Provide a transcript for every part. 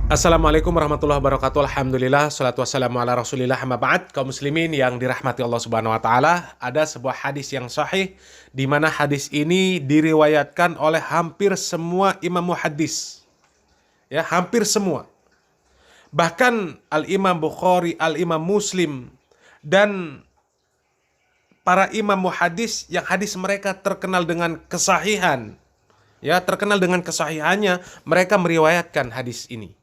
Assalamualaikum warahmatullahi wabarakatuh. Alhamdulillah, salatu wassalamu ala rasulillah, amma ba'd. Kaum muslimin yang dirahmati Allah subhanahu wa ta'ala, ada sebuah hadis yang sahih, di mana hadis ini diriwayatkan oleh hampir semua imam muhaddis. Ya, hampir semua. Bahkan Al-Imam Bukhari, Al-Imam Muslim, dan para imam muhaddis yang hadis mereka terkenal dengan kesahihan. Ya, terkenal dengan kesahihannya, mereka meriwayatkan hadis ini.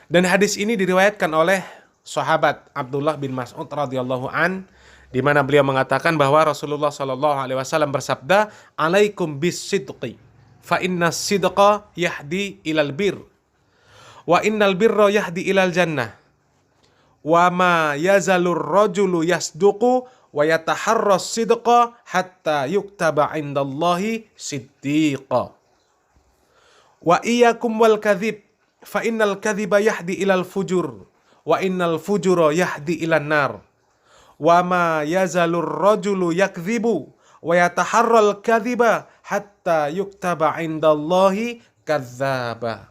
Dan hadis ini diriwayatkan oleh sahabat Abdullah bin Mas'ud radhiyallahu an, di mana beliau mengatakan bahwa Rasulullah sallallahu alaihi wasallam bersabda, "Alaikum bis-sidqi, fa inna sidqa yahdi ilal bir, wa innal birra yahdi ilal jannah, wa ma yazalur rajulu yasduqu wa yataharras sidqa hatta yuktaba indallahi siddiqa. Wa iyyakum wal kadhib, fa innal kadhiba yahdi ilal fujur, wa innal fujura yahdi ilan nar, wa ma yazalur rajulu yakdhibu wa yataharral kadhiba hatta yuktaba indallahi kadzdzaba."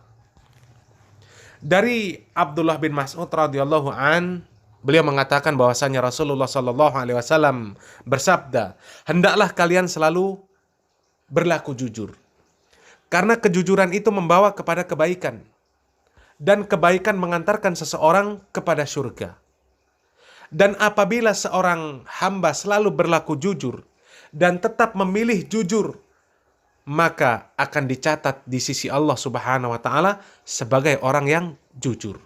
Dari Abdullah bin Mas'ud radhiyallahu an, beliau mengatakan bahwasanya Rasulullah sallallahu alaihi wasallam bersabda, "Hendaklah kalian selalu berlaku jujur, karena kejujuran itu membawa kepada kebaikan, dan kebaikan mengantarkan seseorang kepada surga. Dan apabila seorang hamba selalu berlaku jujur dan tetap memilih jujur, maka akan dicatat di sisi Allah Subhanahu wa taala sebagai orang yang jujur.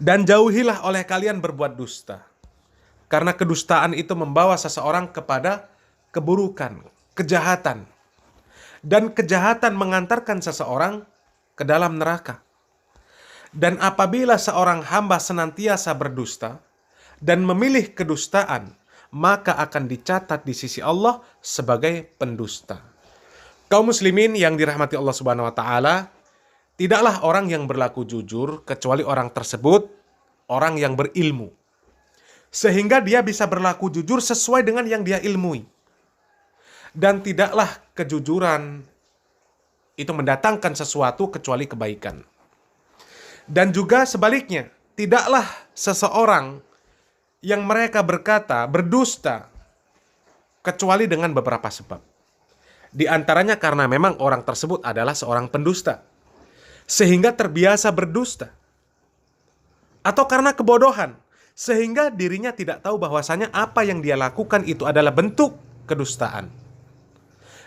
Dan jauhilah oleh kalian berbuat dusta, karena kedustaan itu membawa seseorang kepada keburukan, kejahatan. Dan kejahatan mengantarkan seseorang ke dalam neraka. Dan apabila seorang hamba senantiasa berdusta dan memilih kedustaan, maka akan dicatat di sisi Allah sebagai pendusta." Kaum muslimin yang dirahmati Allah Subhanahu wa taala, tidaklah orang yang berlaku jujur kecuali orang tersebut orang yang berilmu, sehingga dia bisa berlaku jujur sesuai dengan yang dia ilmui. Dan tidaklah kejujuran itu mendatangkan sesuatu kecuali kebaikan. Dan juga sebaliknya, tidaklah seseorang yang mereka berkata berdusta kecuali dengan beberapa sebab. Di antaranya karena memang orang tersebut adalah seorang pendusta, sehingga terbiasa berdusta. Atau karena kebodohan, sehingga dirinya tidak tahu bahwasanya apa yang dia lakukan itu adalah bentuk kedustaan.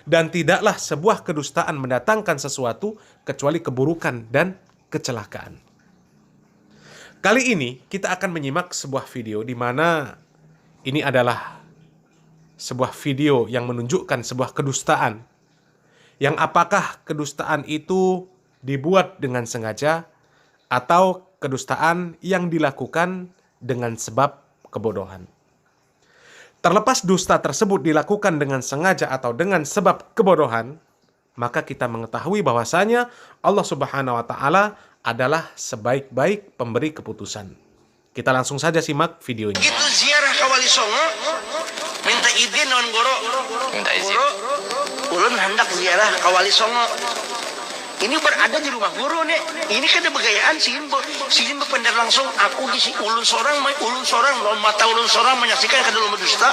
Dan tidaklah sebuah kedustaan mendatangkan sesuatu kecuali keburukan dan kecelakaan. Kali ini kita akan menyimak sebuah video di mana ini adalah sebuah video yang menunjukkan sebuah kedustaan. Yang apakah kedustaan itu dibuat dengan sengaja atau kedustaan yang dilakukan dengan sebab kebodohan. Terlepas dusta tersebut dilakukan dengan sengaja atau dengan sebab kebodohan, maka kita mengetahui bahwasanya Allah Subhanahu wa taala adalah sebaik-baik pemberi keputusan. Kita langsung saja simak videonya. Gitu ziarah ka Wali Songo, minta izin naon guru. Minta izin. Ulun hendak ziarah ka Wali Songo. Ini berada di rumah guru nih. Ini kan begayaan sih bener langsung aku di si ulun sorang mata ulun sorang menyaksikan ke dalam dusta.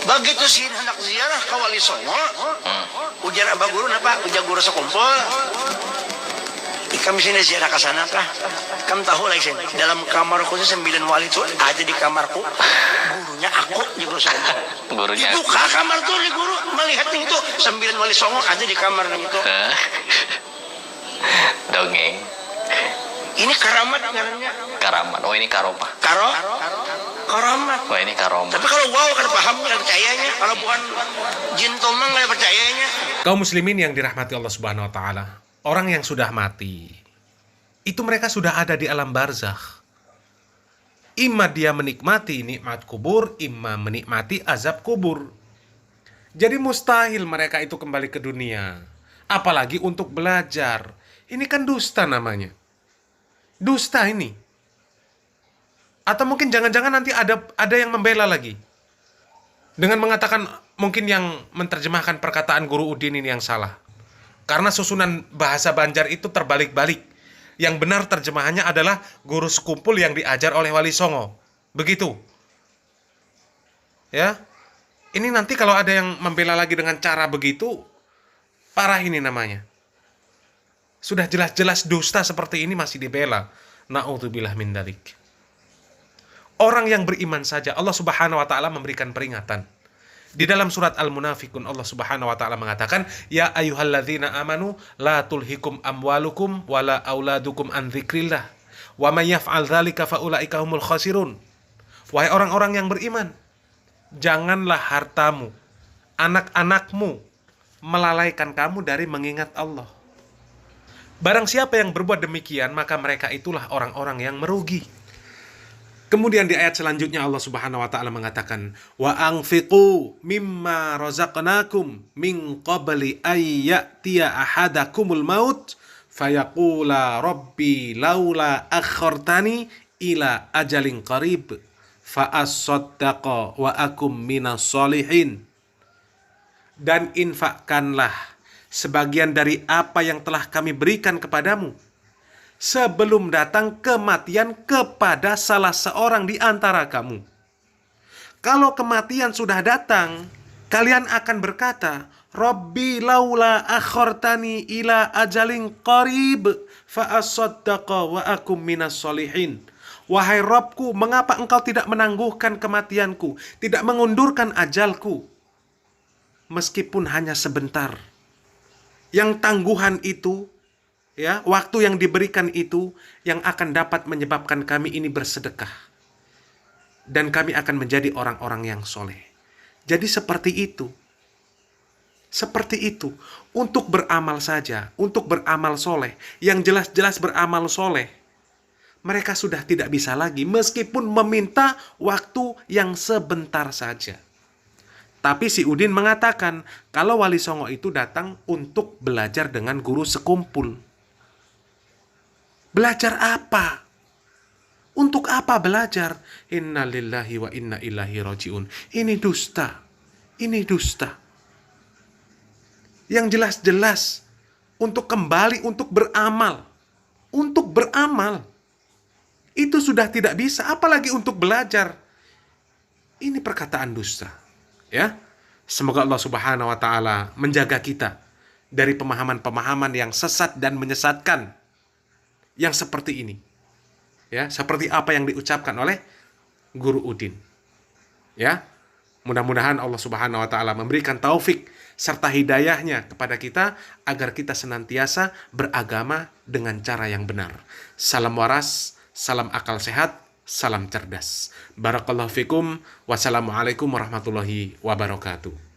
Begitu sih hendak ziarah ka Wali Songo. Ujar abah guru napa? Ujar guru sekumpul. Kami sini ziarah ke sana kah? Kamu tahu lagi sih, dalam kamarku itu 9 wali itu ada di kamarku. Gurunya aku di guru saya. Gurunya. Buka kamar tuh di guru melihat itu 9 wali songo ada di kamar itu. Dongeng. Ini karamat namanya. Karamat. Oh ini karomah. Karamat. Oh ini karomah. Tapi kalau wow kan paham kan percayanya. Kalau bukan jin tomang nggak percayanya. Kaum muslimin yang dirahmati Allah Subhanahu wa taala, orang yang sudah mati, itu mereka sudah ada di alam barzakh. Imma dia menikmati nikmat kubur, imma menikmati azab kubur. Jadi mustahil mereka itu kembali ke dunia. Apalagi untuk belajar. Ini kan dusta namanya. Dusta ini. Atau mungkin jangan-jangan nanti ada yang membela lagi. Dengan mengatakan mungkin yang menerjemahkan perkataan Guru Udin ini yang salah. Karena susunan bahasa Banjar itu terbalik-balik. Yang benar terjemahannya adalah guru sekumpul yang diajar oleh Wali Songo. Begitu. Ya. Ini nanti kalau ada yang membela lagi dengan cara begitu, parah ini namanya. Sudah jelas-jelas dusta seperti ini masih dibela. Na'udzubillah min dzalik. Orang yang beriman saja Allah Subhanahu wa taala memberikan peringatan. Di dalam surat Al-Munafikun Allah Subhanahu wa taala mengatakan, "Ya ayyuhalladzina amanu la tulhikum amwalukum wala auladukum an dzikrillah wa may yaf'al dzalika faulaika humul khasirun." Wahai orang-orang yang beriman, janganlah hartamu, anak-anakmu melalaikan kamu dari mengingat Allah. Barang siapa yang berbuat demikian, maka mereka itulah orang-orang yang merugi. Kemudian di ayat selanjutnya Allah Subhanahu wa taala mengatakan, "Wa anfiqu mimma razaqnakum min qabli ay ya'tiya ahadakumul maut fayaqula rabbi laula akhartani ila ajalin qarib fa asaddaqa wa akum minas solihin." Dan infakkanlah sebagian dari apa yang telah kami berikan kepadamu sebelum datang kematian kepada salah seorang di antara kamu. Kalau kematian sudah datang, kalian akan berkata, "Rabbi laula akhartani ila ajalin qarib fa asaddaqa wa akum minas solihin." Wahai Rabbku, mengapa engkau tidak menangguhkan kematianku, tidak mengundurkan ajalku, meskipun hanya sebentar. Yang tangguhan itu, ya, waktu yang diberikan itu yang akan dapat menyebabkan kami ini bersedekah. Dan kami akan menjadi orang-orang yang soleh. Jadi seperti itu. Seperti itu. Untuk beramal saja. Untuk beramal soleh. Yang jelas-jelas beramal soleh. Mereka sudah tidak bisa lagi. Meskipun meminta waktu yang sebentar saja. Tapi si Udin mengatakan, kalau Wali Songo itu datang untuk belajar dengan guru sekumpul. Belajar apa? Untuk apa belajar? Inna lillahi wa inna ilaihi raji'un. Ini dusta. Ini dusta. Yang jelas-jelas untuk kembali, untuk beramal. Untuk beramal. Itu sudah tidak bisa. Apalagi untuk belajar. Ini perkataan dusta. Ya, semoga Allah Subhanahu wa taala menjaga kita dari pemahaman-pemahaman yang sesat dan menyesatkan yang seperti ini. Ya, seperti apa yang diucapkan oleh Guru Udin. Ya, mudah-mudahan Allah Subhanahu wa taala memberikan taufik serta hidayahnya kepada kita agar kita senantiasa beragama dengan cara yang benar. Salam waras, salam akal sehat, salam cerdas. Barakallahu fikum. Wassalamualaikum warahmatullahi wabarakatuh.